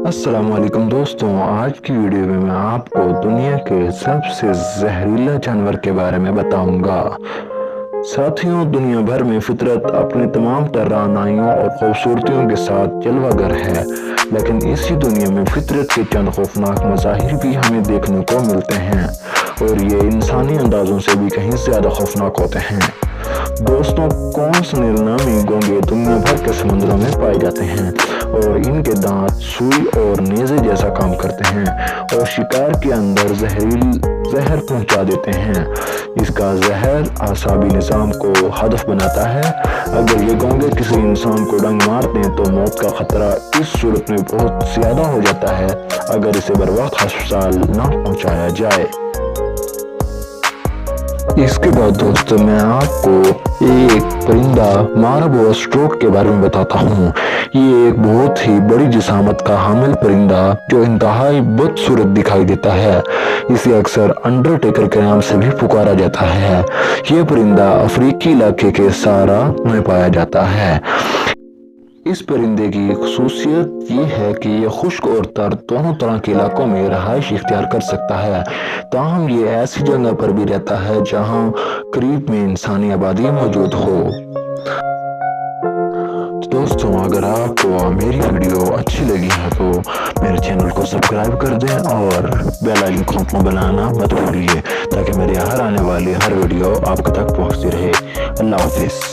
السلام علیکم دوستوں، آج کی ویڈیو میں آپ کو دنیا کے سب سے زہریلا جانور کے بارے میں بتاؤں گا۔ ساتھیوں، دنیا بھر میں فطرت اپنی تمام توانائیوں اور خوبصورتیوں کے ساتھ جلوہ گر ہے، لیکن اسی دنیا میں فطرت کے چند خوفناک مظاہر بھی ہمیں دیکھنے کو ملتے ہیں، اور یہ انسانی اندازوں سے بھی کہیں زیادہ خوفناک ہوتے ہیں۔ دوستوں، کونس نیل نامی گونگے دنیا بھر کے سمندروں میں پائے جاتے ہیں، اور ان کے دانت سوئی اور نیزے جیسا کام کرتے ہیں اور شکار کے اندر زہر پہنچا دیتے ہیں۔ اس کا زہر اعصابی نظام کو ہدف بناتا ہے۔ اگر یہ گونگے کسی انسان کو ڈنگ مار دیں تو موت کا خطرہ اس صورت میں بہت زیادہ ہو جاتا ہے اگر اسے بروقت ہسپتال نہ پہنچایا جائے۔ اس کے بعد دوستوں، میں آپ کو ایک پرندہ ماربو اسٹروک کے بارے میں بتاتا ہوں۔ یہ ایک بہت ہی بڑی جسامت کا حامل پرندہ جو انتہائی بدصورت دکھائی دیتا ہے۔ اسے اکثر انڈرٹیکر کے نام سے بھی پکارا جاتا ہے۔ یہ پرندہ افریقی علاقے کے صحرا میں پایا جاتا ہے۔ اس پرندے کی خصوصیت یہ ہے کہ یہ خشک اور تر دونوں طرح کے علاقوں میں رہائش اختیار کر سکتا ہے، تاہم یہ ایسی جگہ پر بھی رہتا ہے جہاں قریب میں انسانی آبادی موجود ہو۔ دوستوں، اگر آپ کو میری ویڈیو اچھی لگی ہے تو میرے چینل کو سبسکرائب کر دیں اور بیل آئیکن کو بلانا مت بھولیے تاکہ میری ہر آنے والی ہر ویڈیو آپ تک پہنچتی رہے۔ اللہ حافظ۔